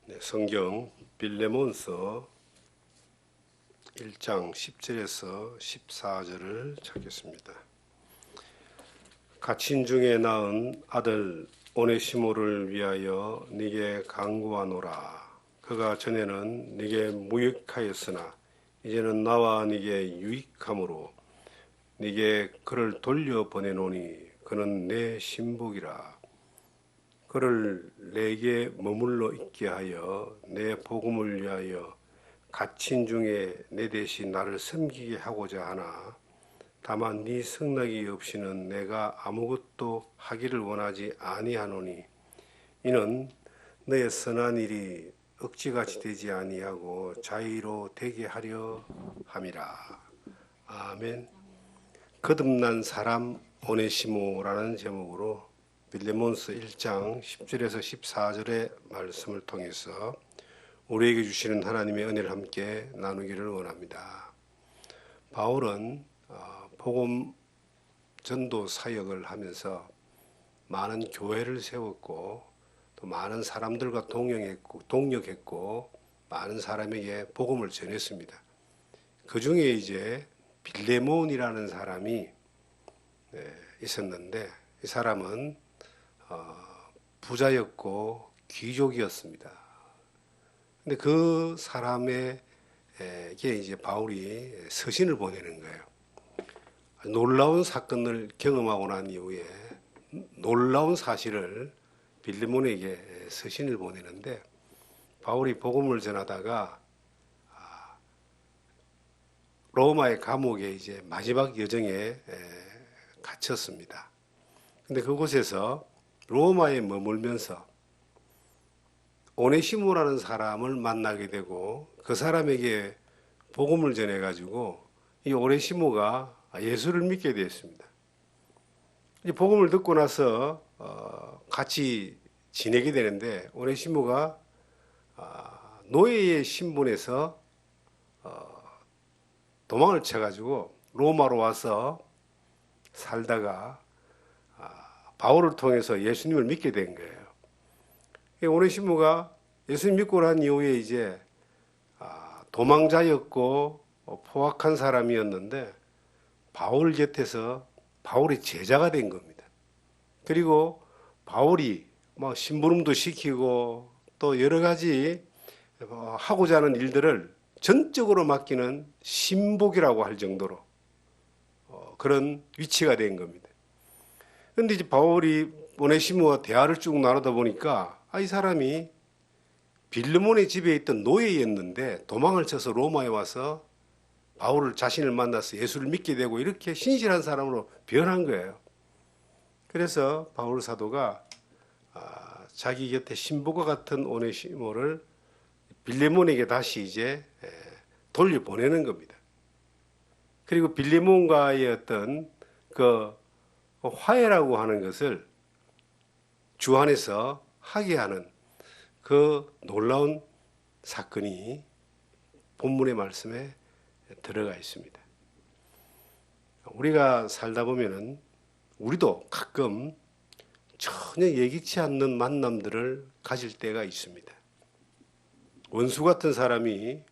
네, 성경 빌레몬서 1장 10절에서 14절을 찾겠습니다. 갇힌 중에 낳은 아들 오네시모를 위하여 네게 간구하노라. 그가 전에는 네게 무익하였으나 이제는 나와 네게 유익함으로 네게 그를 돌려보내노니 그는 내 신복이라. 그를 내게 머물러 있게 하여 내 복음을 위하여 갇힌 중에 내 대신 나를 섬기게 하고자 하나 다만 네 승낙이 없이는 내가 아무것도 하기를 원하지 아니하노니 이는 너의 선한 일이 억지같이 되지 아니하고 자의로 되게 하려 함이라. 아멘. 거듭난 사람 오네시모라는 제목으로 빌레몬서 1장 10절에서 14절의 말씀을 통해서 우리에게 주시는 하나님의 은혜를 함께 나누기를 원합니다. 바울은 복음 전도 사역을 하면서 많은 교회를 세웠고 또 많은 사람들과 동역했고 많은 사람에게 복음을 전했습니다. 그 중에 이제 빌레몬이라는 사람이 있었는데 이 사람은 부자였고 귀족이었습니다. 근데 그 사람에게 이제 바울이 서신을 보내는 거예요. 놀라운 사건을 경험하고 난 이후에 놀라운 사실을 빌레몬에게 서신을 보내는데 바울이 복음을 전하다가 로마의 감옥에 이제 마지막 여정에 갇혔습니다. 근데 그곳에서 로마에 머물면서 오네시모라는 사람을 만나게 되고 그 사람에게 복음을 전해가지고 이 오네시모가 예수를 믿게 되었습니다. 이 복음을 듣고 나서 같이 지내게 되는데 오네시모가 노예의 신분에서 도망을 쳐가지고 로마로 와서 살다가 바울을 통해서 예수님을 믿게 된 거예요. 오네시모가 예수님 믿고 난 이후에 이제 도망자였고 포악한 사람이었는데 바울 곁에서 바울의 제자가 된 겁니다. 그리고 바울이 심부름도 시키고 또 여러 가지 하고자 하는 일들을 전적으로 맡기는 신복이라고 할 정도로 그런 위치가 된 겁니다. 그런데 이제 바울이 오네시모와 대화를 쭉 나누다 보니까 이 사람이 빌레몬의 집에 있던 노예였는데 도망을 쳐서 로마에 와서 바울을 자신을 만나서 예수를 믿게 되고 이렇게 신실한 사람으로 변한 거예요. 그래서 바울 사도가 자기 곁에 신복과 같은 오네시모를 빌레몬에게 다시 이제 돌려보내는 겁니다. 그리고 빌레몬과의 어떤 그 화해라고 하는 것을 주 안에서 하게 하는 그 놀라운 사건이 본문의 말씀에 들어가 있습니다. 우리가 살다 보면은 우리도 가끔 전혀 예기치 않는 만남들을 가질 때가 있습니다. 원수 같은 사람이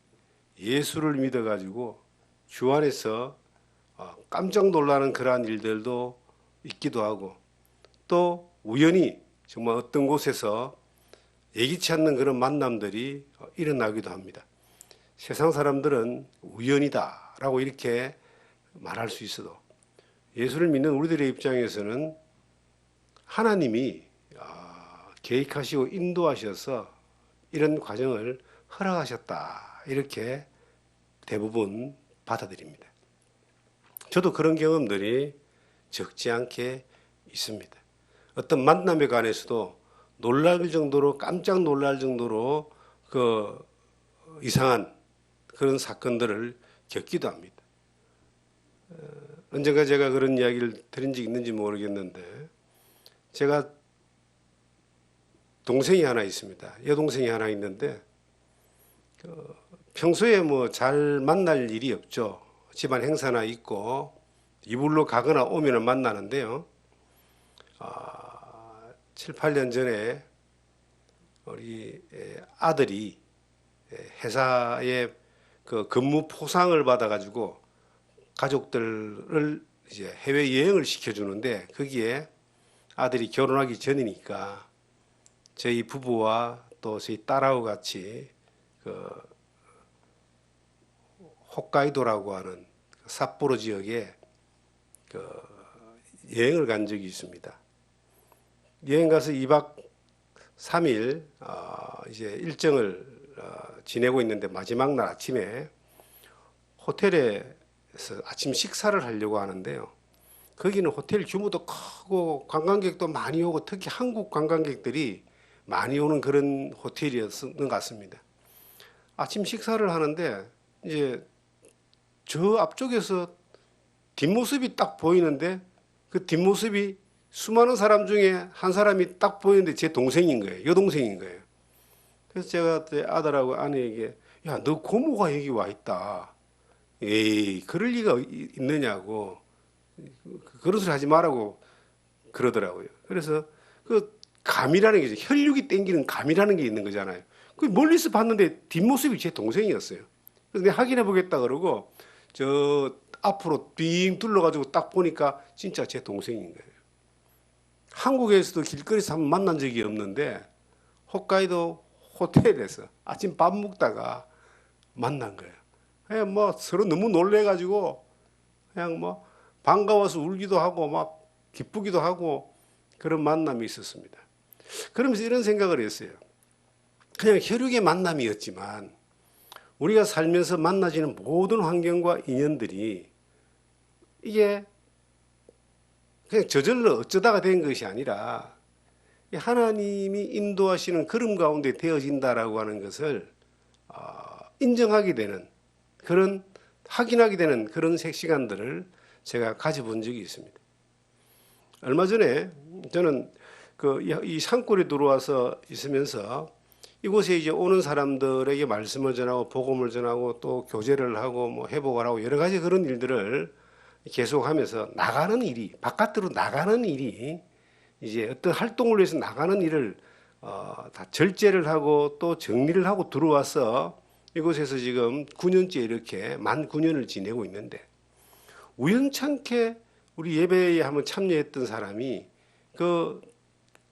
예수를 믿어가지고 주 안에서 깜짝 놀라는 그러한 일들도 있기도 하고 또 우연히 정말 어떤 곳에서 예기치 않는 그런 만남들이 일어나기도 합니다. 세상 사람들은 우연이다라고 이렇게 말할 수 있어도 예수를 믿는 우리들의 입장에서는 하나님이 계획하시고 인도하셔서 이런 과정을 허락하셨다 이렇게 대부분 받아들입니다. 저도 그런 경험들이 적지 않게 있습니다. 어떤 만남에 관해서도 놀랄 정도로 깜짝 놀랄 정도로 그 이상한 그런 사건들을 겪기도 합니다. 언젠가 제가 그런 이야기를 드린 적이 있는지 모르겠는데 제가 동생이 하나 있습니다. 여동생이 하나 있는데 평소에 뭐 잘 만날 일이 없죠. 집안 행사나 있고 이불로 가거나 오면 만나는데요. 7, 8년 전에 우리 아들이 회사에 그 근무 포상을 받아가지고 가족들을 이제 해외 여행을 시켜주는데 거기에 아들이 결혼하기 전이니까 저희 부부와 또 저희 딸하고 같이 그 홋카이도라고 하는 삿포로 지역에 그 여행을 간 적이 있습니다. 여행 가서 2박 3일 이제 일정을 지내고 있는데 마지막 날 아침에 호텔에서 아침 식사를 하려고 하는데요. 거기는 호텔 규모도 크고 관광객도 많이 오고 특히 한국 관광객들이 많이 오는 그런 호텔이었던 것 같습니다. 아침 식사를 하는데 이제 저 앞쪽에서 뒷모습이 딱 보이는데 그 뒷모습이 수많은 사람 중에 한 사람이 딱 보이는데 제 동생인 거예요. 여동생인 거예요. 그래서 제가 제 아들하고 아내에게 야, 너 고모가 여기 와 있다. 에이, 그럴 리가 있느냐고. 그런 소리 하지 말라고 그러더라고요. 그래서 그 감이라는 게 혈육이 땡기는 감이라는 게 있는 거잖아요. 그 멀리서 봤는데 뒷모습이 제 동생이었어요. 그래서 내가 확인해 보겠다 그러고 저 앞으로 빙 둘러가지고 딱 보니까 진짜 제 동생인 거예요. 한국에서도 길거리에서 한번 만난 적이 없는데 홋카이도 호텔에서 아침 밥 먹다가 만난 거예요. 그냥 뭐 서로 너무 놀래가지고 그냥 뭐 반가워서 울기도 하고 막 기쁘기도 하고 그런 만남이 있었습니다. 그러면서 이런 생각을 했어요. 그냥 혈육의 만남이었지만 우리가 살면서 만나지는 모든 환경과 인연들이 이게 그냥 저절로 어쩌다가 된 것이 아니라 하나님이 인도하시는 걸음 가운데 되어진다라고 하는 것을 인정하게 되는 그런 확인하게 되는 그런 시간들을 제가 가져본 적이 있습니다. 얼마 전에 저는 이 산골에 들어와서 있으면서 이곳에 이제 오는 사람들에게 말씀을 전하고 복음을 전하고 또 교제를 하고 뭐 회복을 하고 여러 가지 그런 일들을 계속하면서 나가는 일이 바깥으로 나가는 일이 이제 어떤 활동을 위해서 나가는 일을 다 절제를 하고 또 정리를 하고 들어와서 이곳에서 지금 9년째 이렇게 만 9년을 지내고 있는데 우연찮게 우리 예배에 한번 참여했던 사람이 그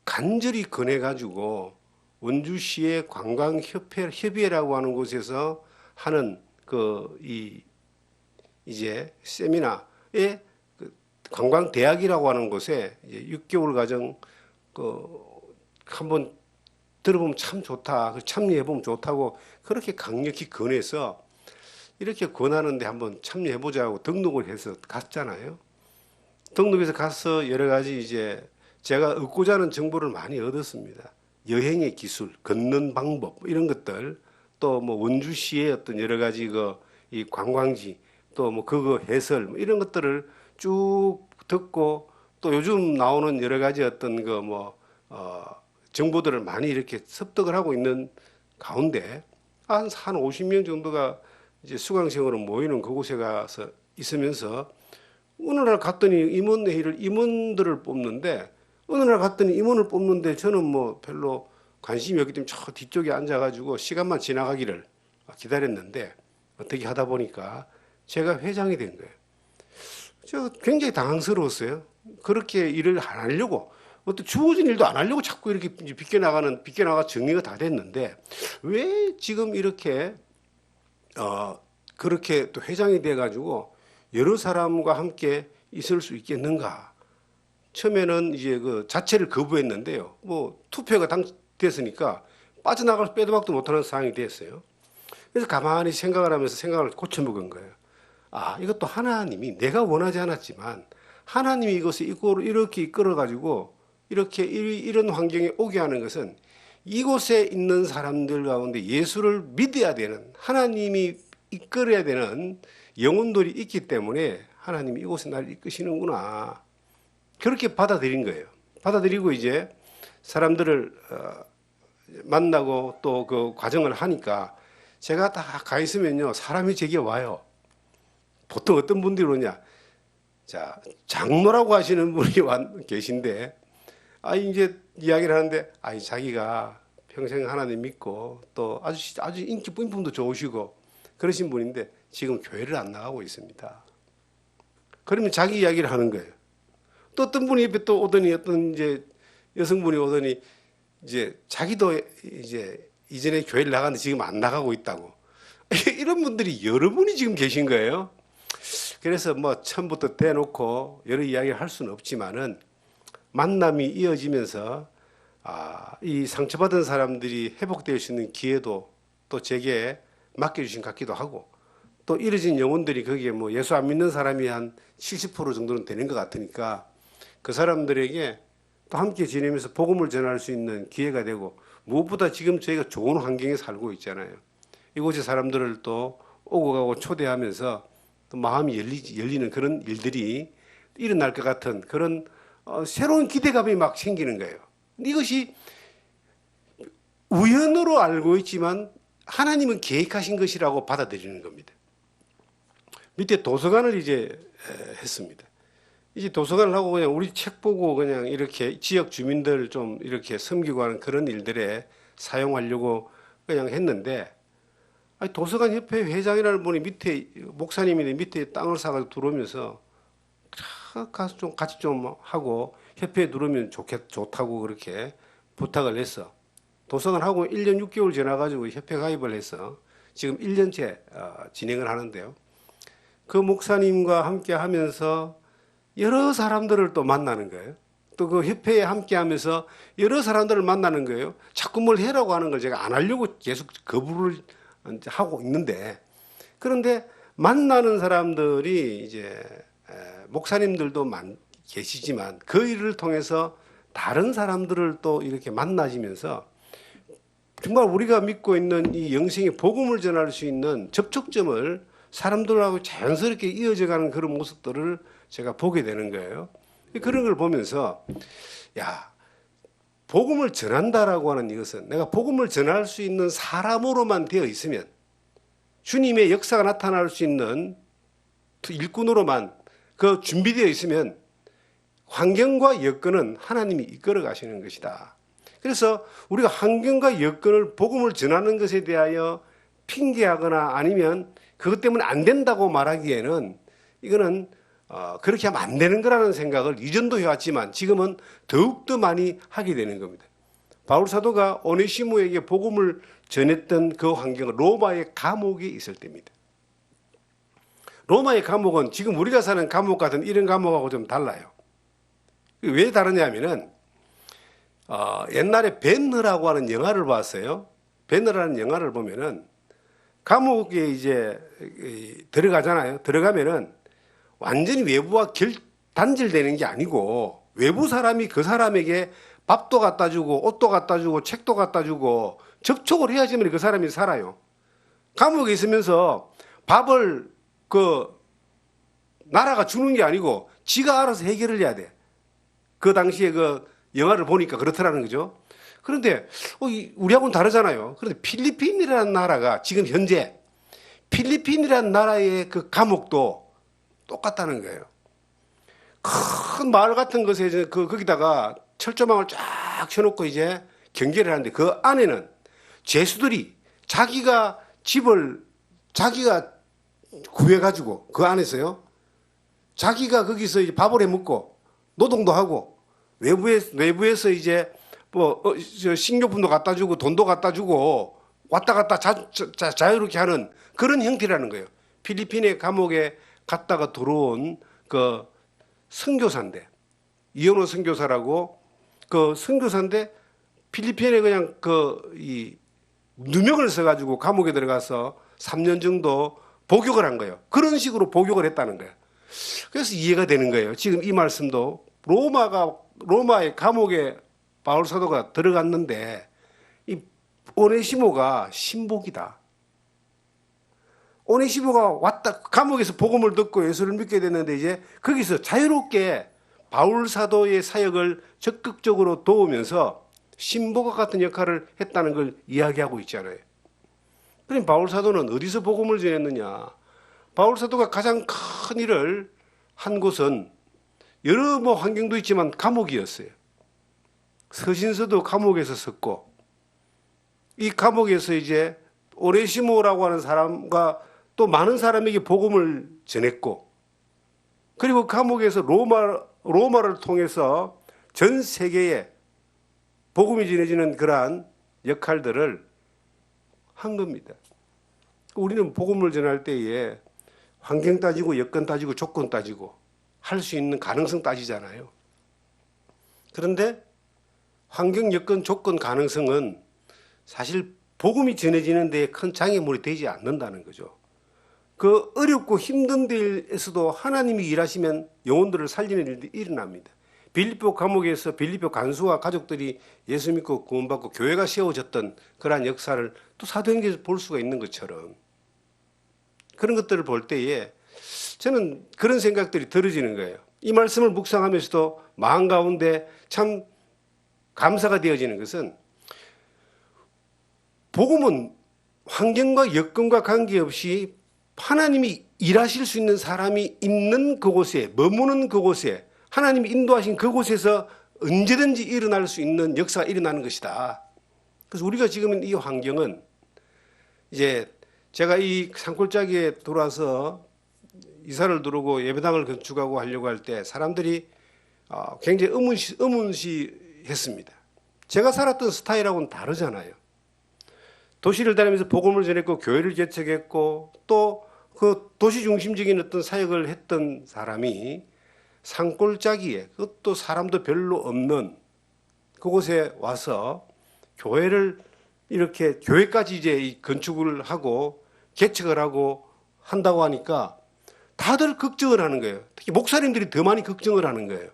간절히 권해가지고 원주시의 관광협의회라고 하는 곳에서 하는 이제 세미나에 관광대학이라고 하는 곳에 이제 6개월 과정 한번 들어보면 참 좋다, 참여해보면 좋다고 그렇게 강력히 권해서 이렇게 권하는데 한번 참여해보자고 등록을 해서 갔잖아요. 등록해서 가서 여러 가지 이제 제가 얻고자 하는 정보를 많이 얻었습니다. 여행의 기술, 걷는 방법 이런 것들, 또 뭐 원주시의 어떤 여러 가지 이 관광지, 또 뭐 그거 해설 뭐 이런 것들을 쭉 듣고 또 요즘 나오는 여러 가지 어떤 정보들을 많이 이렇게 습득을 하고 있는 가운데 한 50명 정도가 이제 수강생으로 모이는 그곳에 가서 있으면서 어느 날 갔더니 임원들을 뽑는데 어느 날 갔더니 임원을 뽑는데 저는 뭐 별로 관심이 없기 때문에 저 뒤쪽에 앉아가지고 시간만 지나가기를 기다렸는데 어떻게 하다 보니까 제가 회장이 된 거예요. 저 굉장히 당황스러웠어요. 그렇게 일을 안 하려고 어떤 주어진 일도 안 하려고 자꾸 이렇게 비껴나가 정리가 다 됐는데 왜 지금 이렇게 그렇게 또 회장이 돼가지고 여러 사람과 함께 있을 수 있겠는가? 처음에는 이제 그 자체를 거부했는데요. 뭐 투표가 됐으니까 빠져나갈 빼도 박도 못하는 상황이 됐어요. 그래서 가만히 생각을 하면서 생각을 고쳐먹은 거예요. 아, 이것도 하나님이 내가 원하지 않았지만 하나님이 이것을 이렇게 이끌어가지고 이렇게 이런 환경에 오게 하는 것은 이곳에 있는 사람들 가운데 예수를 믿어야 되는 하나님이 이끌어야 되는 영혼들이 있기 때문에 하나님이 이곳에 나를 이끄시는구나. 그렇게 받아들인 거예요. 받아들이고 이제 사람들을 만나고 또 그 과정을 하니까 제가 다 가 있으면요. 사람이 제게 와요. 보통 어떤 분들이 오냐. 자, 장로라고 하시는 분이 계신데 이제 이야기를 하는데 자기가 평생 하나님 믿고 또 아주 인품도 좋으시고 그러신 분인데 지금 교회를 안 나가고 있습니다. 그러면 자기 이야기를 하는 거예요. 또 어떤 분이 옆에 또 오더니 어떤 이제 여성분이 오더니 이제 자기도 이제 이전에 교회를 나갔는데 지금 안 나가고 있다고. 이런 분들이 여러 분이 지금 계신 거예요. 그래서 뭐 처음부터 대놓고 여러 이야기를 할 수는 없지만은 만남이 이어지면서 이 상처받은 사람들이 회복될 수 있는 기회도 또 제게 맡겨주신 것 같기도 하고 또 잃어진 영혼들이 거기에 뭐 예수 안 믿는 사람이 한 70% 정도는 되는 것 같으니까 그 사람들에게 또 함께 지내면서 복음을 전할 수 있는 기회가 되고 무엇보다 지금 저희가 좋은 환경에 살고 있잖아요. 이곳에 사람들을 또 오고 가고 초대하면서 또 마음이 열리는 그런 일들이 일어날 것 같은 그런 새로운 기대감이 막 생기는 거예요. 이것이 우연으로 알고 있지만 하나님은 계획하신 것이라고 받아들이는 겁니다. 밑에 도서관을 이제 했습니다. 이제 도서관을 하고 그냥 우리 책 보고 그냥 이렇게 지역 주민들 좀 이렇게 섬기고 하는 그런 일들에 사용하려고 그냥 했는데 도서관 협회 회장이라는 분이 밑에 목사님이 밑에 땅을 사가지고 들어오면서 가서 좀 같이 좀 하고 협회에 들어오면 좋다고 그렇게 부탁을 했어. 도서관 하고 1년 6개월 지나가지고 협회 가입을 해서 지금 1년째 진행을 하는데요. 그 목사님과 함께 하면서 여러 사람들을 또 만나는 거예요. 또 그 협회에 함께 하면서 여러 사람들을 만나는 거예요. 자꾸 뭘 해라고 하는 걸 제가 안 하려고 계속 거부를 하고 있는데 그런데 만나는 사람들이 이제 목사님들도 계시지만 그 일을 통해서 다른 사람들을 또 이렇게 만나지면서 정말 우리가 믿고 있는 이 영생의 복음을 전할 수 있는 접촉점을 사람들하고 자연스럽게 이어져가는 그런 모습들을 제가 보게 되는 거예요. 그런 걸 보면서 복음을 전한다라고 하는 이것은 내가 복음을 전할 수 있는 사람으로만 되어 있으면 주님의 역사가 나타날 수 있는 일꾼으로만 그 준비되어 있으면 환경과 여건은 하나님이 이끌어 가시는 것이다. 그래서 우리가 환경과 여건을 복음을 전하는 것에 대하여 핑계하거나 아니면 그것 때문에 안 된다고 말하기에는 이거는 그렇게 하면 안 되는 거라는 생각을 이전도 해왔지만 지금은 더욱더 많이 하게 되는 겁니다. 바울 사도가 오네시모에게 복음을 전했던 그 환경은 로마의 감옥에 있을 때입니다. 로마의 감옥은 지금 우리가 사는 감옥 같은 이런 감옥하고 좀 달라요. 왜 다르냐면은 옛날에 벤허라고 하는 영화를 봤어요. 벤허라는 영화를 보면은 감옥에 이제 들어가잖아요. 들어가면은 완전히 외부와 단절되는 게 아니고 외부 사람이 그 사람에게 밥도 갖다 주고 옷도 갖다 주고 책도 갖다 주고 접촉을 해야지만 그 사람이 살아요. 감옥에 있으면서 밥을 나라가 주는 게 아니고 지가 알아서 해결을 해야 돼. 그 당시에 그 영화를 보니까 그렇더라는 거죠. 그런데 우리하고는 다르잖아요. 그런데 필리핀이라는 나라가 지금 현재 필리핀이라는 나라의 그 감옥도 똑같다는 거예요. 큰 마을 같은 것에 거기다가 철조망을 쫙 쳐놓고 이제 경계를 하는데 그 안에는 죄수들이 자기가 집을 자기가 구해가지고 그 안에서요. 자기가 거기서 이제 밥을 해 먹고 노동도 하고 외부에서 이제 식료품도 갖다 주고 돈도 갖다 주고 왔다 갔다 자유롭게 하는 그런 형태라는 거예요. 필리핀의 감옥에 갔다가 들어온 그 선교사인데 이현호 선교사라고 그 선교사인데 필리핀에 그냥 이 누명을 써가지고 감옥에 들어가서 3년 정도 복역을 한 거예요. 그런 식으로 복역을 했다는 거예요. 그래서 이해가 되는 거예요. 지금 이 말씀도 로마의 감옥에 바울 사도가 들어갔는데 이 오네시모가 신복이다. 오네시모가 왔다 감옥에서 복음을 듣고 예수를 믿게 됐는데 이제 거기서 자유롭게 바울 사도의 사역을 적극적으로 도우면서 신복과 같은 역할을 했다는 걸 이야기하고 있잖아요. 그럼 바울 사도는 어디서 복음을 전했느냐? 바울 사도가 가장 큰 일을 한 곳은 여러 환경도 있지만 감옥이었어요. 서신서도 감옥에서 썼고 이 감옥에서 이제 오네시모라고 하는 사람과 또 많은 사람에게 복음을 전했고, 그리고 감옥에서 로마를 통해서 전 세계에 복음이 전해지는 그러한 역할들을 한 겁니다. 우리는 복음을 전할 때에 환경 따지고 여건 따지고 조건 따지고 할 수 있는 가능성 따지잖아요. 그런데 환경, 여건, 조건, 가능성은 사실 복음이 전해지는 데에 큰 장애물이 되지 않는다는 거죠. 그 어렵고 힘든 데에서도 하나님이 일하시면 영혼들을 살리는 일이 일어납니다. 빌립보 감옥에서 빌립보 간수와 가족들이 예수 믿고 구원받고 교회가 세워졌던 그러한 역사를 또 사도행전에서 볼 수가 있는 것처럼, 그런 것들을 볼 때에 저는 그런 생각들이 들어지는 거예요. 이 말씀을 묵상하면서도 마음 가운데 참 감사가 되어지는 것은, 복음은 환경과 여건과 관계없이 하나님이 일하실 수 있는 사람이 있는 그곳에, 머무는 그곳에, 하나님이 인도하신 그곳에서 언제든지 일어날 수 있는 역사가 일어나는 것이다. 그래서 우리가 지금 있는 이 환경은, 이제 제가 이 산골짜기에 들어와서 이사를 두르고 예배당을 건축하고 하려고 할 때 사람들이 굉장히 의문시했습니다. 제가 살았던 스타일하고는 다르잖아요. 도시를 다니면서 복음을 전했고 교회를 개척했고 또 그 도시 중심적인 어떤 사역을 했던 사람이 산골짜기에, 그것도 사람도 별로 없는 그곳에 와서 교회를 이렇게, 교회까지 이제 건축을 하고 개척을 하고 한다고 하니까 다들 걱정을 하는 거예요. 특히 목사님들이 더 많이 걱정을 하는 거예요.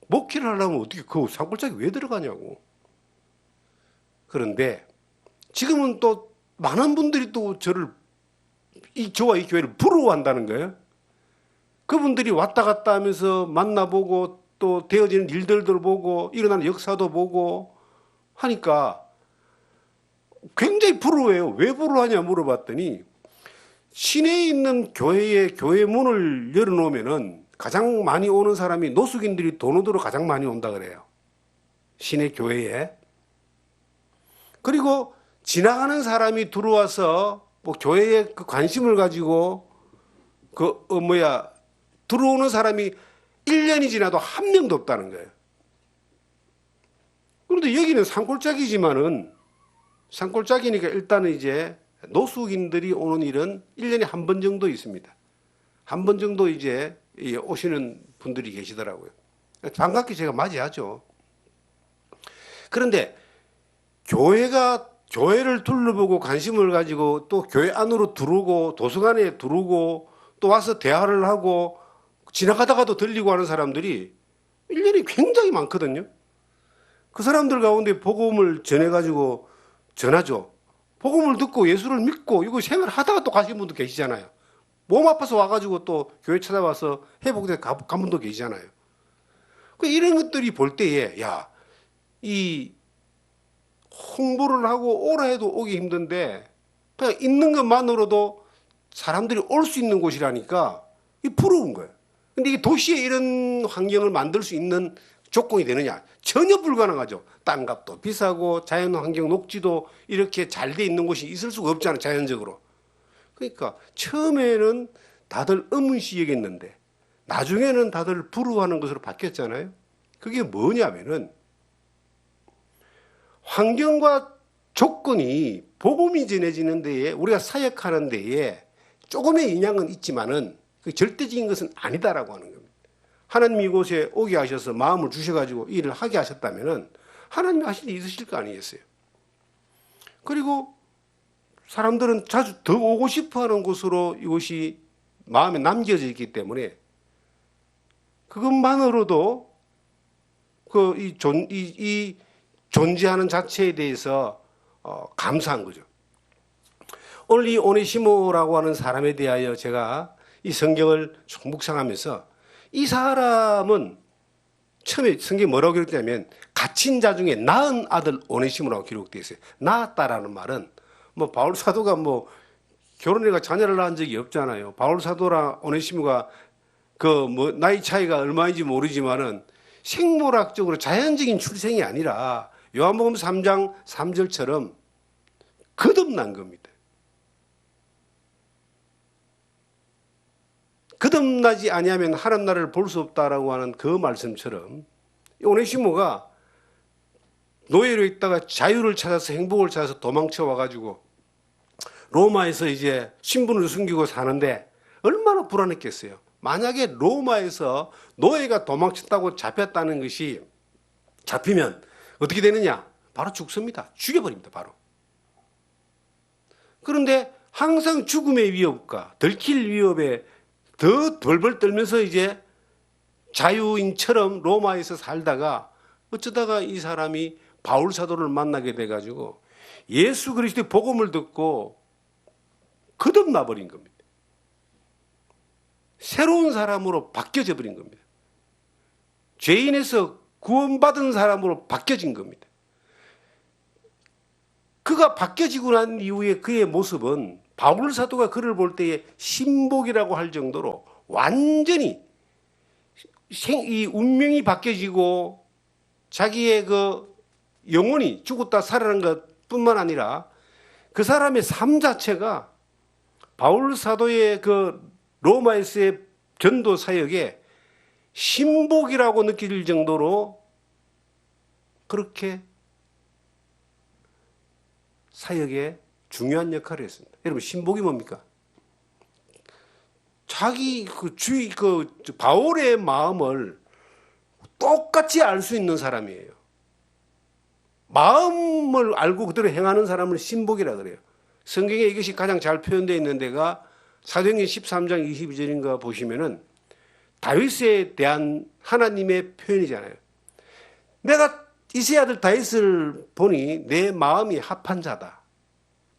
목회를 하려면 어떻게 그 산골짜기 왜 들어가냐고. 그런데 지금은 또 많은 분들이 또 저와 이 교회를 부러워한다는 거예요. 그분들이 왔다 갔다 하면서 만나보고 또 되어지는 일들도 보고 일어나는 역사도 보고 하니까 굉장히 부러워해요. 왜 부러워하냐 물어봤더니, 시내에 있는 교회에 교회 문을 열어놓으면은 가장 많이 오는 사람이 노숙인들이 돈으로 가장 많이 온다 그래요. 시내 교회에. 그리고 지나가는 사람이 들어와서 뭐 교회에 그 관심을 가지고 들어오는 사람이 1년이 지나도 한 명도 없다는 거예요. 그런데 여기는 산골짜기지만은, 산골짜기니까 일단은 이제 노숙인들이 오는 일은 1년에 한 번 정도 있습니다. 한 번 정도 이제 오시는 분들이 계시더라고요. 반갑게 제가 맞이하죠. 그런데 교회를 둘러보고 관심을 가지고 또 교회 안으로 들어오고 도서관에 들어오고 또 와서 대화를 하고 지나가다가도 들리고 하는 사람들이 1년에 굉장히 많거든요. 그 사람들 가운데 복음을 전해가지고 전하죠. 복음을 듣고 예수를 믿고 이거 생활하다가 또 가신 분도 계시잖아요. 몸 아파서 와가지고 또 교회 찾아와서 회복돼서 간 분도 계시잖아요. 이런 것들이 볼 때에, 이 홍보를 하고 오라 해도 오기 힘든데 그냥 있는 것만으로도 사람들이 올 수 있는 곳이라니까 부러운 거예요. 근데 이게 도시에 이런 환경을 만들 수 있는 조건이 되느냐? 전혀 불가능하죠. 땅값도 비싸고 자연환경 녹지도 이렇게 잘 돼 있는 곳이 있을 수가 없잖아요, 자연적으로. 그러니까 처음에는 다들 의문시 여겼는데 나중에는 다들 부러워하는 것으로 바뀌었잖아요. 그게 뭐냐면은, 환경과 조건이 복음이 전해지는 데에, 우리가 사역하는 데에 조금의 영향은 있지만은 그 절대적인 것은 아니다라고 하는 겁니다. 하나님이 이곳에 오게 하셔서 마음을 주셔가지고 일을 하게 하셨다면은 하나님이 하실 일이 있으실 거 아니겠어요. 그리고 사람들은 자주 더 오고 싶어 하는 곳으로 이곳이 마음에 남겨져 있기 때문에 그것만으로도 이 존재하는 자체에 대해서 감사한 거죠. 오늘 이 오네시모라고 하는 사람에 대하여 제가 이 성경을 묵상하면서, 이 사람은 처음에 성경이 뭐라고 기록되냐면 갇힌 자 중에 낳은 아들 오네시모라고 기록되어 있어요. 낳았다라는 말은 뭐 바울 사도가 뭐 결혼해가 자녀를 낳은 적이 없잖아요. 바울 사도랑 오네시모가 나이 차이가 얼마인지 모르지만은 생물학적으로 자연적인 출생이 아니라 요한복음 3장 3절처럼 거듭난 겁니다. 거듭나지 아니하면 하나님 나라를 볼 수 없다라고 하는 그 말씀처럼 오네시모가 노예로 있다가 자유를 찾아서 행복을 찾아서 도망쳐 와가지고 로마에서 이제 신분을 숨기고 사는데 얼마나 불안했겠어요. 만약에 로마에서 노예가 도망쳤다고 잡혔다는 것이 잡히면 어떻게 되느냐? 바로 죽습니다. 죽여버립니다. 바로. 그런데 항상 죽음의 위협과 들킬 위협에 더 벌벌 떨면서 이제 자유인처럼 로마에서 살다가 어쩌다가 이 사람이 바울 사도를 만나게 돼가지고 예수 그리스도의 복음을 듣고 거듭나 버린 겁니다. 새로운 사람으로 바뀌어져 버린 겁니다. 죄인에서 구원받은 사람으로 바뀌어진 겁니다. 그가 바뀌어지고 난 이후에 그의 모습은 바울 사도가 그를 볼 때에 신복이라고 할 정도로 완전히 이 운명이 바뀌어지고 자기의 그 영혼이 죽었다 살아난 것뿐만 아니라 그 사람의 삶 자체가 바울 사도의 그 로마에서의 전도 사역에 신복이라고 느낄 정도로 그렇게 사역에 중요한 역할을 했습니다. 여러분, 신복이 뭡니까? 자기 바울의 마음을 똑같이 알 수 있는 사람이에요. 마음을 알고 그대로 행하는 사람을 신복이라 그래요. 성경에 이것이 가장 잘 표현되어 있는 데가 사도행전 13장 22절인가 보시면은 다윗에 대한 하나님의 표현이잖아요. 내가 이세 아들 다윗을 보니 내 마음이 합한 자다.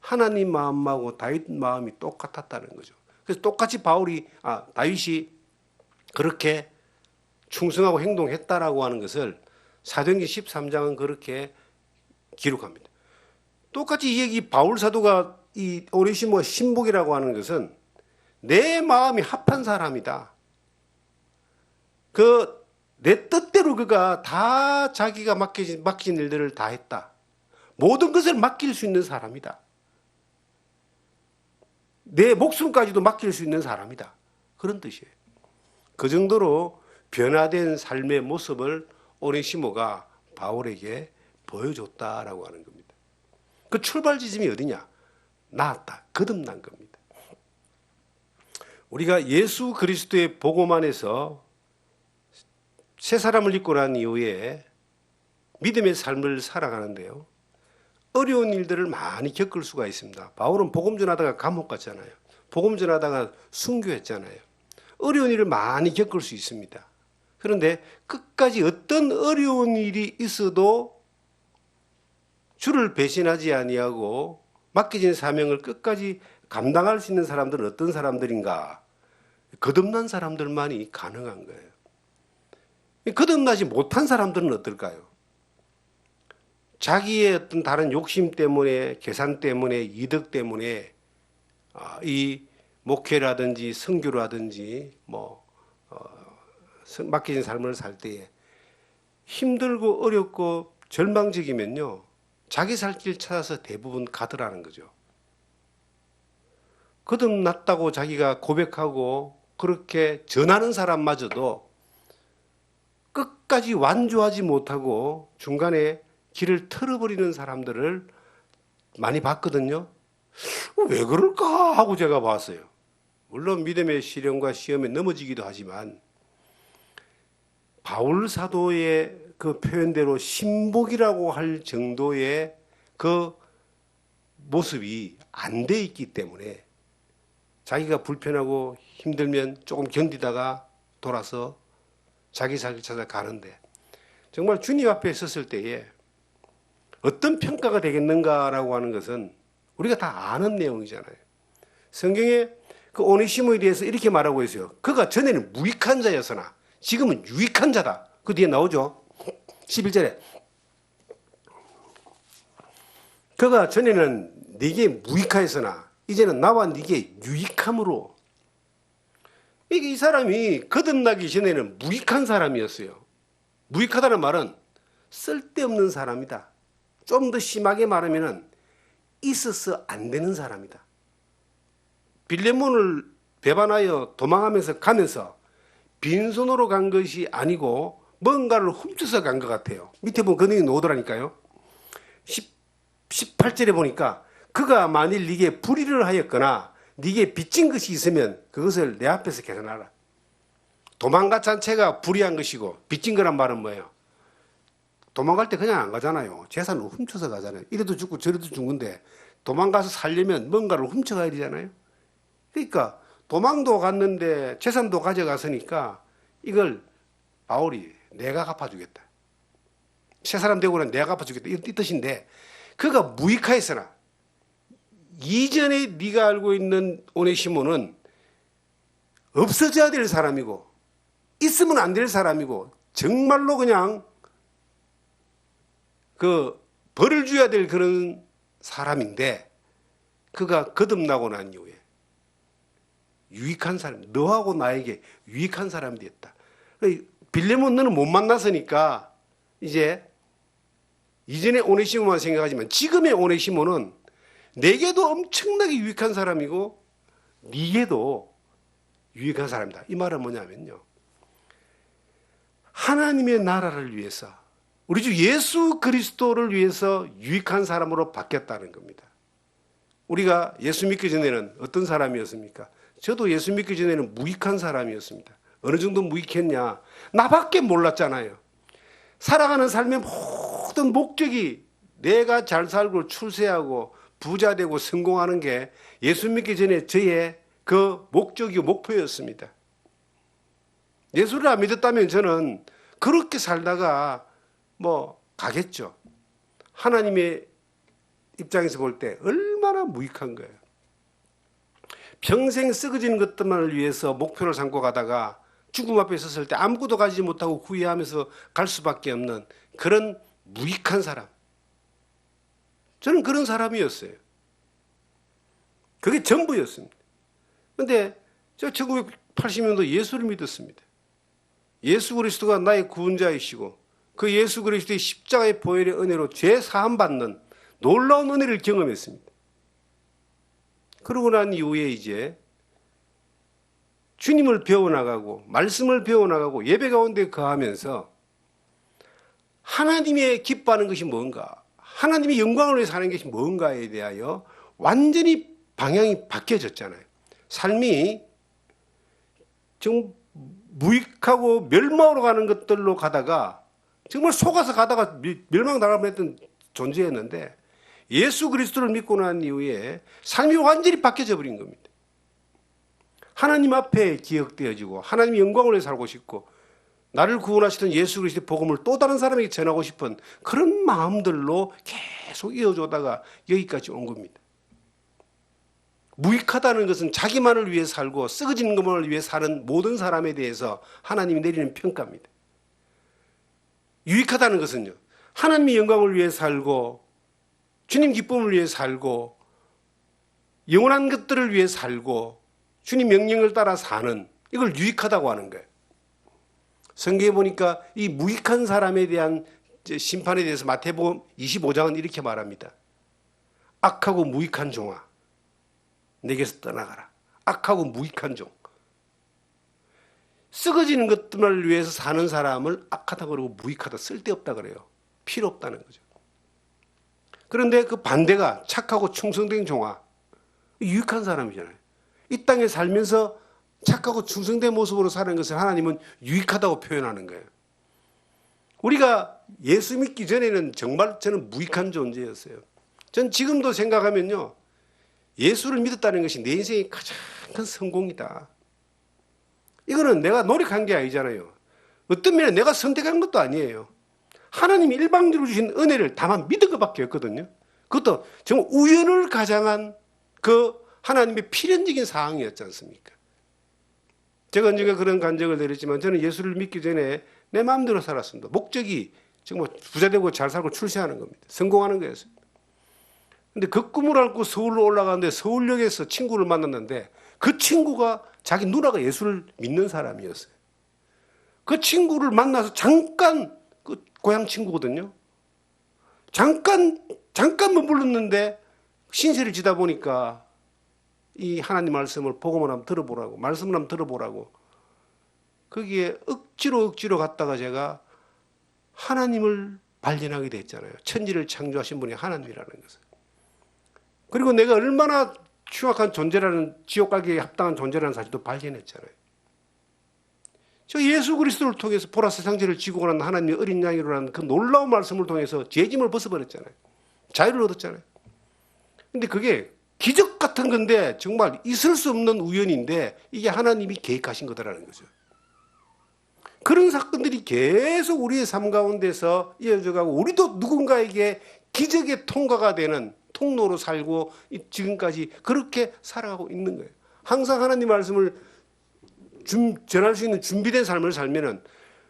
하나님 마음하고 다윗 마음이 똑같았다는 거죠. 그래서 똑같이 다윗이 그렇게 충성하고 행동했다라고 하는 것을 사도행전 13장은 그렇게 기록합니다. 똑같이 이 얘기 바울 사도가 이 오네시모 신복이라고 하는 것은 내 마음이 합한 사람이다. 내 뜻대로 그가 다 자기가 맡긴 일들을 다 했다. 모든 것을 맡길 수 있는 사람이다. 내 목숨까지도 맡길 수 있는 사람이다. 그런 뜻이에요. 그 정도로 변화된 삶의 모습을 오네시모가 바울에게 보여줬다라고 하는 겁니다. 그 출발 지점이 어디냐? 나았다. 거듭난 겁니다. 우리가 예수 그리스도의 복음 안에서 새 사람을 입고 난 이후에 믿음의 삶을 살아가는데요. 어려운 일들을 많이 겪을 수가 있습니다. 바울은 복음 전하다가 감옥 갔잖아요. 복음 전하다가 순교했잖아요. 어려운 일을 많이 겪을 수 있습니다. 그런데 끝까지 어떤 어려운 일이 있어도 주를 배신하지 아니하고 맡겨진 사명을 끝까지 감당할 수 있는 사람들은 어떤 사람들인가? 거듭난 사람들만이 가능한 거예요. 거듭나지 못한 사람들은 어떨까요? 자기의 어떤 다른 욕심 때문에, 계산 때문에, 이득 때문에 이 목회라든지 선교라든지 맡겨진 삶을 살 때에 힘들고 어렵고 절망적이면요, 자기 살 길 찾아서 대부분 가더라는 거죠. 거듭났다고 자기가 고백하고 그렇게 전하는 사람마저도 끝까지 완주하지 못하고 중간에 길을 틀어버리는 사람들을 많이 봤거든요. 왜 그럴까 하고 제가 봤어요. 물론 믿음의 시련과 시험에 넘어지기도 하지만 바울 사도의 그 표현대로 신복이라고 할 정도의 그 모습이 안 돼 있기 때문에 자기가 불편하고 힘들면 조금 견디다가 돌아서 자기 살길 찾아 가는데, 정말 주님 앞에 섰을 때에 어떤 평가가 되겠는가라고 하는 것은 우리가 다 아는 내용이잖아요. 성경에 그 오네시모에 대해서 이렇게 말하고 있어요. 그가 전에는 무익한 자였으나 지금은 유익한 자다. 그 뒤에 나오죠. 11절에 그가 전에는 네게 무익하였으나 이제는 나와 네게 유익함으로. 이 사람이 거듭나기 전에는 무익한 사람이었어요. 무익하다는 말은 쓸데없는 사람이다. 좀 더 심하게 말하면은 있어서 안 되는 사람이다. 빌레몬을 배반하여 도망하면서 가면서 빈손으로 간 것이 아니고 뭔가를 훔쳐서 간 것 같아요. 밑에 보면 그 내용이 나오더라니까요. 18절에 보니까 그가 만일 네게 불의를 하였거나 네게 빚진 것이 있으면 그것을 내 앞에서 계산하라. 도망가 자체가 불의한 것이고 빚진 거란 말은 뭐예요? 도망갈 때 그냥 안 가잖아요. 재산을 훔쳐서 가잖아요. 이래도 죽고 저래도 죽는데 도망가서 살려면 뭔가를 훔쳐가야 되잖아요. 그러니까 도망도 갔는데 재산도 가져갔으니까 이걸 바울이 내가 갚아주겠다. 새 사람 되고는 내가 갚아주겠다. 이 뜻인데 그가 무익하였으나 이전에 네가 알고 있는 오네시모는 없어져야 될 사람이고 있으면 안 될 사람이고 정말로 그냥 그 벌을 줘야 될 그런 사람인데 그가 거듭나고 난 이후에 유익한 사람, 너하고 나에게 유익한 사람이 됐다. 빌레몬 너는 못 만났으니까 이제 이전에 오네시모만 생각하지만 지금의 오네시모는 내게도 엄청나게 유익한 사람이고 네게도 유익한 사람이다. 이 말은 뭐냐면요. 하나님의 나라를 위해서 우리 주 예수 그리스도를 위해서 유익한 사람으로 바뀌었다는 겁니다. 우리가 예수 믿기 전에는 어떤 사람이었습니까? 저도 예수 믿기 전에는 무익한 사람이었습니다. 어느 정도 무익했냐? 나밖에 몰랐잖아요. 살아가는 삶의 모든 목적이 내가 잘 살고 출세하고 부자 되고 성공하는 게 예수 믿기 전에 저의 그 목적이고 목표였습니다. 예수를 안 믿었다면 저는 그렇게 살다가 뭐 가겠죠. 하나님의 입장에서 볼 때 얼마나 무익한 거예요. 평생 썩어지는 것들만을 위해서 목표를 삼고 가다가 죽음 앞에 섰을 때 아무것도 가지지 못하고 후회하면서 갈 수밖에 없는 그런 무익한 사람. 저는 그런 사람이었어요. 그게 전부였습니다. 그런데 저 1980년도 예수를 믿었습니다. 예수 그리스도가 나의 구원자이시고 그 예수 그리스도의 십자가의 보혈의 은혜로 죄 사함 받는 놀라운 은혜를 경험했습니다. 그러고 난 이후에 이제 주님을 배워나가고 말씀을 배워나가고 예배 가운데 거하면서 하나님의 기뻐하는 것이 뭔가, 하나님의 영광을 위해 사는 것이 뭔가에 대하여 완전히 방향이 바뀌어졌잖아요. 삶이 좀 무익하고 멸망으로 가는 것들로 가다가 정말 속아서 가다가 멸망당했던 존재였는데 예수 그리스도를 믿고 난 이후에 삶이 완전히 바뀌어져 버린 겁니다. 하나님 앞에 기억되어지고 하나님의 영광을 위해 살고 싶고 나를 구원하시던 예수 그리스도의 복음을 또 다른 사람에게 전하고 싶은 그런 마음들로 계속 이어져다가 여기까지 온 겁니다. 무익하다는 것은 자기만을 위해 살고 썩어지는 것만을 위해 사는 모든 사람에 대해서 하나님이 내리는 평가입니다. 유익하다는 것은요, 하나님의 영광을 위해 살고 주님 기쁨을 위해 살고 영원한 것들을 위해 살고 주님 명령을 따라 사는 이걸 유익하다고 하는 거예요. 성경에 보니까 이 무익한 사람에 대한 심판에 대해서 마태복음 25장은 이렇게 말합니다. 악하고 무익한 종아, 내게서 떠나가라. 악하고 무익한 종. 썩어지는 것들을 위해서 사는 사람을 악하다 그러고 무익하다, 쓸데없다 그래요. 필요 없다는 거죠. 그런데 그 반대가 착하고 충성된 종아, 유익한 사람이잖아요. 이 땅에 살면서 착하고 충성된 모습으로 사는 것을 하나님은 유익하다고 표현하는 거예요. 우리가 예수 믿기 전에는 정말 저는 무익한 존재였어요. 전 지금도 생각하면요, 예수를 믿었다는 것이 내 인생의 가장 큰 성공이다. 이거는 내가 노력한 게 아니잖아요. 어떤 면에 내가 선택한 것도 아니에요. 하나님이 일방적으로 주신 은혜를 다만 믿은 것밖에 없거든요. 그것도 정말 우연을 가장한 그 하나님의 필연적인 사항이었지 않습니까? 제가 언젠가 그런 간증을 내렸지만 저는 예수를 믿기 전에 내 마음대로 살았습니다. 목적이 정말 부자되고 잘 살고 출세하는 겁니다. 성공하는 거였어요. 근데 그 꿈을 안고 서울로 올라가는데 서울역에서 친구를 만났는데 그 친구가 자기 누나가 예수를 믿는 사람이었어요. 그 친구를 만나서 잠깐 그 고향 친구거든요. 잠깐 머물렀는데 신세를 지다 보니까 이 하나님 말씀을 복음을 한번 들어보라고, 말씀을 한번 들어보라고, 거기에 억지로 갔다가 제가 하나님을 발견하게 됐잖아요. 천지를 창조하신 분이 하나님이라는 것을. 그리고 내가 얼마나 흉악한 존재라는, 지옥 가기에 합당한 존재라는 사실도 발견했잖아요. 저 예수 그리스도를 통해서 보라 세상죄를 지고 가는 하나님의 어린 양이라는 그 놀라운 말씀을 통해서 죄짐을 벗어버렸잖아요. 자유를 얻었잖아요. 근데 그게 기적 같은 건데 정말 있을 수 없는 우연인데 이게 하나님이 계획하신 거다라는 거죠. 그런 사건들이 계속 우리의 삶 가운데서 이어져 가고 우리도 누군가에게 기적의 통과가 되는 통로로 살고 지금까지 그렇게 살아가고 있는 거예요. 항상 하나님 말씀을 전할 수 있는 준비된 삶을 살면은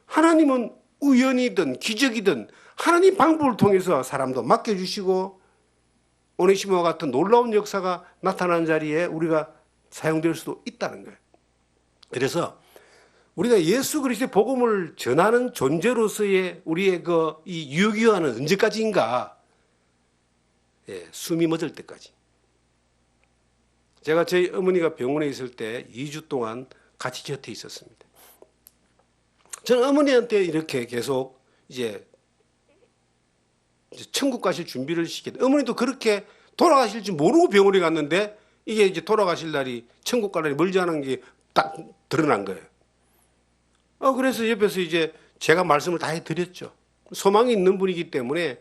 하나님은 우연이든 기적이든 하나님 방법을 통해서 사람도 맡겨주시고 오네시모와 같은 놀라운 역사가 나타나는 자리에 우리가 사용될 수도 있다는 거예요. 그래서 우리가 예수 그리스도의 복음을 전하는 존재로서의 우리의 이 유기화는 언제까지인가? 예, 숨이 멎을 때까지. 제가 저희 어머니가 병원에 있을 때 2주 동안 같이 곁에 있었습니다. 저는 어머니한테 이렇게 계속 이제 천국 가실 준비를 시켰는데 어머니도 그렇게 돌아가실 줄 모르고 병원에 갔는데 이게 이제 돌아가실 날이 천국 갈 날이 멀지 않은 게 딱 드러난 거예요. 그래서 옆에서 이제 제가 말씀을 다 해드렸죠. 소망이 있는 분이기 때문에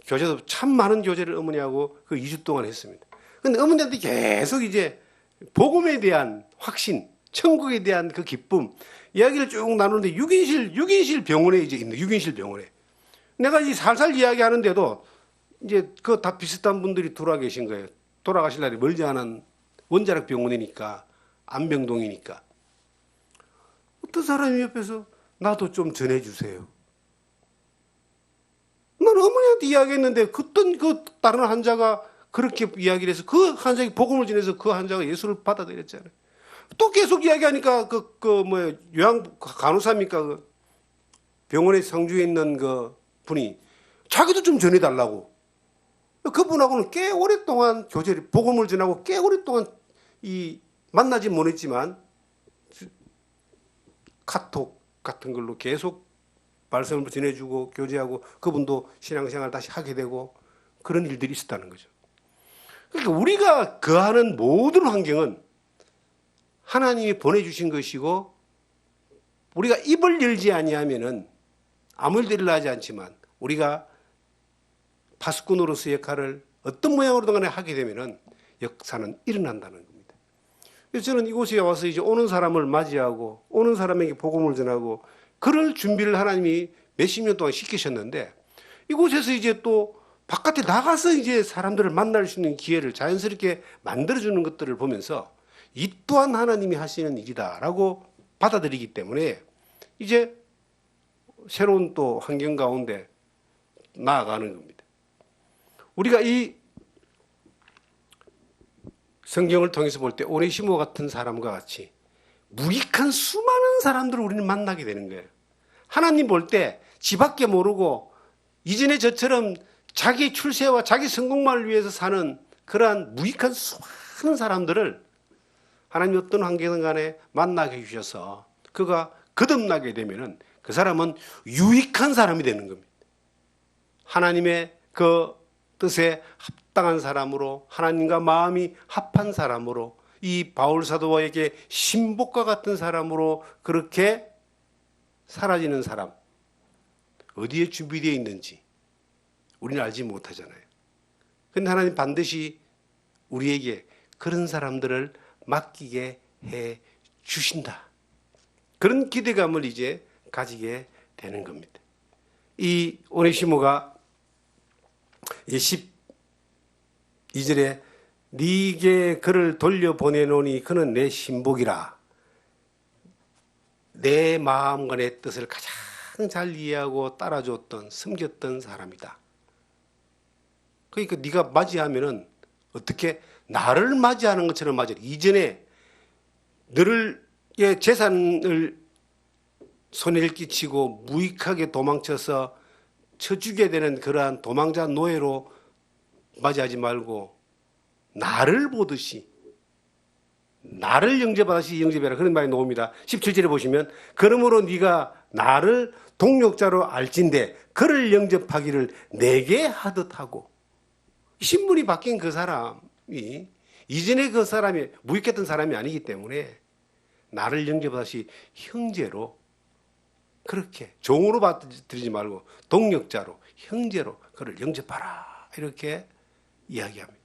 교제도 참 많은 교제를 어머니하고 그 2주 동안 했습니다. 근데 어머니한테 계속 이제 복음에 대한 확신, 천국에 대한 그 기쁨, 이야기를 쭉 나누는데 6인실 병원에 이제 있는 6인실 병원에. 내가 이제 살살 이야기하는데도 이제 그 다 비슷한 분들이 돌아가 계신 거예요. 돌아가실 날이 멀지 않은 원자력 병원이니까, 안병동이니까. 어떤 사람이 옆에서 나도 좀 전해주세요. 나는 어머니한테 이야기했는데 어떤 그 다른 환자가 그렇게 이야기를 해서 그 환자에게 복음을 전해서 그 환자가 예수를 받아들였잖아요. 또 계속 이야기하니까 요양 간호사입니까? 병원에 상주에 있는 그 분이 자기도 좀 전해달라고. 그분하고는 꽤 오랫동안 교제를, 복음을 전하고 꽤 오랫동안 만나지 못했지만 카톡 같은 걸로 계속 말씀을 전해주고 교제하고 그분도 신앙생활 다시 하게 되고 그런 일들이 있었다는 거죠. 그러니까 우리가 거하는 모든 환경은 하나님이 보내주신 것이고 우리가 입을 열지 아니하면은 아무 일도 하지 않지만 우리가 파수꾼으로서의 역할을 어떤 모양으로든 간에 하게 되면은 역사는 일어난다는 겁니다. 그래서 저는 이곳에 와서 이제 오는 사람을 맞이하고 오는 사람에게 복음을 전하고 그럴 준비를 하나님이 몇십 년 동안 시키셨는데 이곳에서 이제 또 바깥에 나가서 이제 사람들을 만날 수 있는 기회를 자연스럽게 만들어주는 것들을 보면서 이 또한 하나님이 하시는 일이다라고 받아들이기 때문에 이제 새로운 또 환경 가운데 나아가는 겁니다. 우리가 이 성경을 통해서 볼 때 오네시모 같은 사람과 같이 무익한 수많은 사람들을 우리는 만나게 되는 거예요. 하나님 볼 때 지밖에 모르고 이전에 저처럼 자기 출세와 자기 성공만을 위해서 사는 그러한 무익한 수많은 사람들을 하나님이 어떤 환경이든 간에 만나게 해주셔서 그가 거듭나게 되면은 그 사람은 유익한 사람이 되는 겁니다. 하나님의 그 뜻에 합당한 사람으로 하나님과 마음이 합한 사람으로 이 바울 사도에게 신복과 같은 사람으로 그렇게 사라지는 사람 어디에 준비되어 있는지 우리는 알지 못하잖아요. 그런데 하나님 반드시 우리에게 그런 사람들을 맡기게 해 주신다. 그런 기대감을 이제 가지게 되는 겁니다. 이 오네시모가 12절에 네게 그를 돌려보내노니 그는 내 신복이라. 내 마음과 내 뜻을 가장 잘 이해하고 따라줬던 섬겼던 사람이다. 그러니까 네가 맞이하면은 어떻게 나를 맞이하는 것처럼 맞이해. 이전에 너를 재산을 손해를 끼치고 무익하게 도망쳐서 쳐 죽여야 되는 그러한 도망자 노예로 맞이하지 말고 나를 보듯이, 나를 영접하듯이 영접해라, 그런 말이 나옵니다. 17절에 보시면 그러므로 네가 나를 동력자로 알진대 그를 영접하기를 내게 하듯 하고. 신분이 바뀐 그 사람이 이전에 그 사람이 무익했던 사람이 아니기 때문에 나를 영접하듯이 형제로, 그렇게 종으로 받들이지 말고 동력자로, 형제로 그를 영접하라, 이렇게 이야기합니다.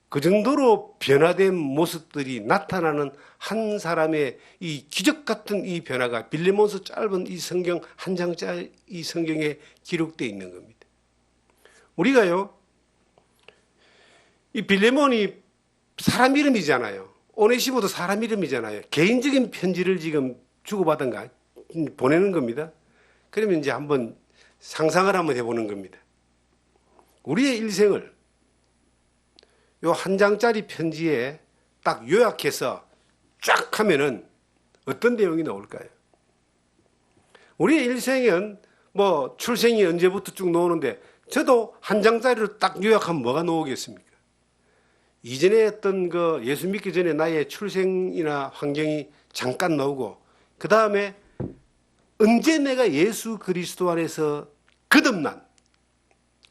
그 정도로 변화된 모습들이 나타나는 한 사람의 이 기적 같은 이 변화가 빌레몬서 짧은 이 성경 한 장짜리 이 성경에 기록되어 있는 겁니다. 우리가요, 이 빌레몬이 사람 이름이잖아요. 오네시모도 사람 이름이잖아요. 개인적인 편지를 지금 주고받은가 보내는 겁니다. 그러면 이제 한번 상상을 한번 해보는 겁니다. 우리의 일생을 요 한 장짜리 편지에 딱 요약해서 쫙 하면은 어떤 내용이 나올까요? 우리의 일생은 뭐 출생이 언제부터 쭉 나오는데 저도 한 장짜리로 딱 요약하면 뭐가 나오겠습니까? 이전에 어떤 그 예수 믿기 전에 나의 출생이나 환경이 잠깐 나오고, 그 다음에 언제 내가 예수 그리스도 안에서 거듭난,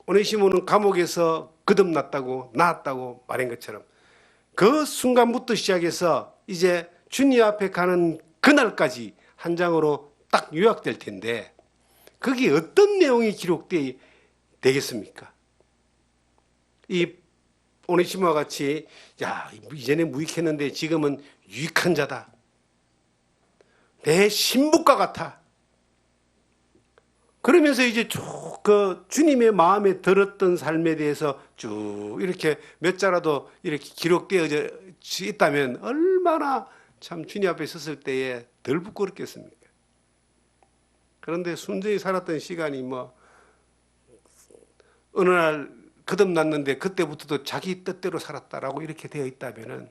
오네시모는 감옥에서 거듭났다고 나았다고 말한 것처럼 그 순간부터 시작해서 이제 주님 앞에 가는 그날까지 한 장으로 딱 요약될 텐데 거기에 어떤 내용이 기록되겠습니까? 이 오네시모와 같이 야, 이전에 무익했는데 지금은 유익한 자다, 내 신부과 같아, 그러면서 이제 쭉 그 주님의 마음에 들었던 삶에 대해서 쭉 이렇게 몇 자라도 이렇게 기록되어 있다면 얼마나 참 주님 앞에 섰을 때에 덜 부끄럽겠습니까? 그런데 순전히 살았던 시간이 뭐 어느 날 거듭났는데 그때부터도 자기 뜻대로 살았다라고 이렇게 되어 있다면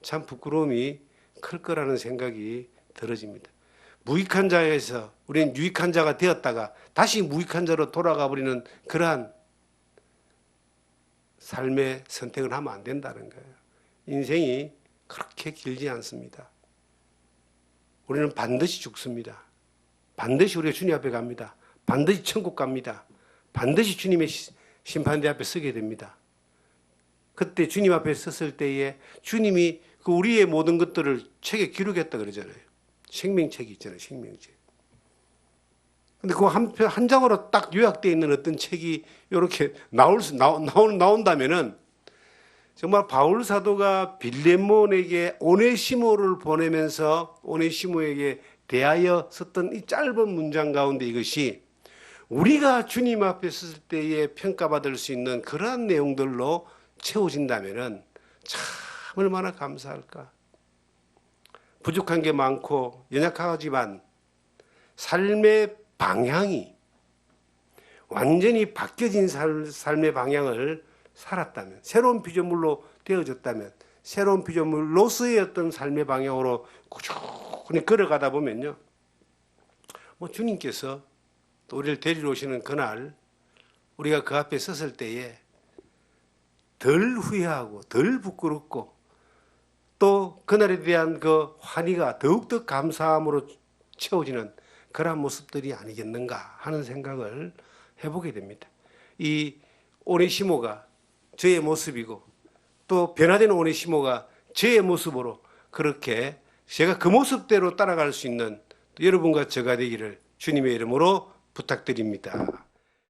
참 부끄러움이 클 거라는 생각이 들어집니다. 무익한 자에서 우리는 유익한 자가 되었다가 다시 무익한 자로 돌아가 버리는 그러한 삶의 선택을 하면 안 된다는 거예요. 인생이 그렇게 길지 않습니다. 우리는 반드시 죽습니다. 반드시 우리가 주님 앞에 갑니다. 반드시 천국 갑니다. 반드시 주님의 심판대 앞에 서게 됩니다. 그때 주님 앞에 섰을 때에 주님이 그 우리의 모든 것들을 책에 기록했다 그러잖아요. 생명책이 있잖아요. 생명책. 근데 그 한 장으로 딱 요약되어 있는 어떤 책이 이렇게 나온다면은 정말 바울 사도가 빌레몬에게 오네시모를 보내면서 오네시모에게 대하여 썼던 이 짧은 문장 가운데 이것이 우리가 주님 앞에 섰을 때에 평가받을 수 있는 그러한 내용들로 채워진다면은 참 얼마나 감사할까. 부족한 게 많고 연약하지만 삶의 방향이 완전히 바뀌어진 삶의 방향을 살았다면, 새로운 피조물로 되어졌다면, 새로운 피조물로서의 어떤 삶의 방향으로 꾸준히 걸어가다 보면요, 뭐 주님께서 또 우리를 데리러 오시는 그날 우리가 그 앞에 섰을 때에 덜 후회하고 덜 부끄럽고 또 그날에 대한 그 환희가 더욱더 감사함으로 채워지는 그러한 모습들이 아니겠는가 하는 생각을 해보게 됩니다. 이 오네시모가 저의 모습이고 또 변화된 오네시모가 저의 모습으로 그렇게 제가 그 모습대로 따라갈 수 있는 여러분과 저가 되기를 주님의 이름으로 부탁드립니다.